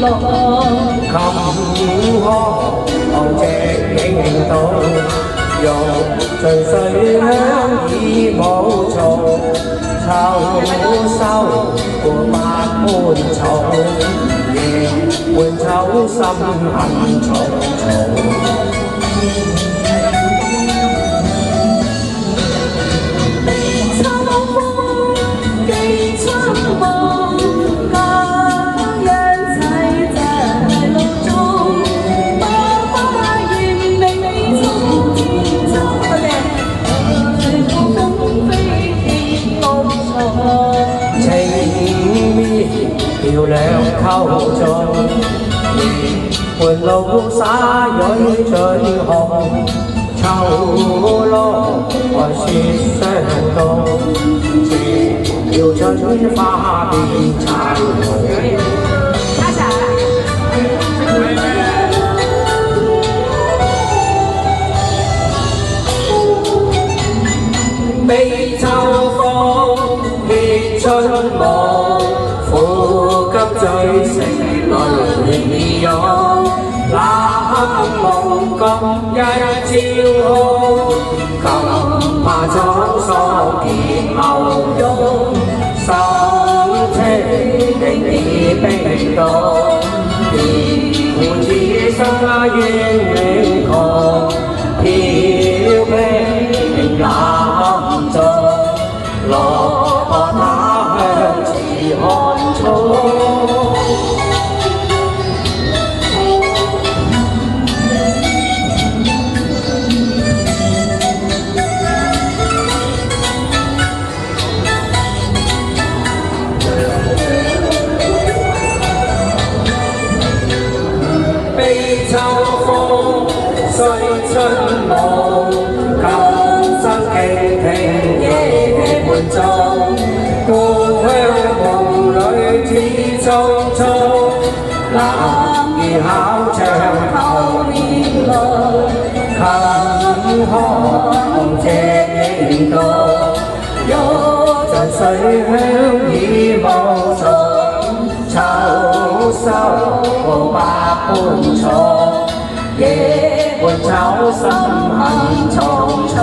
琴河昂直影動，玉盡水香已無從，秋收過百般草，夜半秋心很重重。漂亮溝盡，伴路灑蕊最紅，秋落來雪相凍，似要春花變殘紅。悲秋風，歇春夢。苦急醉成淚湧，那刻夢覺一朝空，琴下裝喪結後擁，心情已冰凍，連似生怨永窮，飄萍冷中，落他鄉似寒草。悲秋風，歲春夢，琴聲傾聽夜半鐘，故鄉夢裏似匆匆，男兒考唱後年來，琴河借影動，玉盡水香已無從，秋收過百般錯，夜半秋心很重重。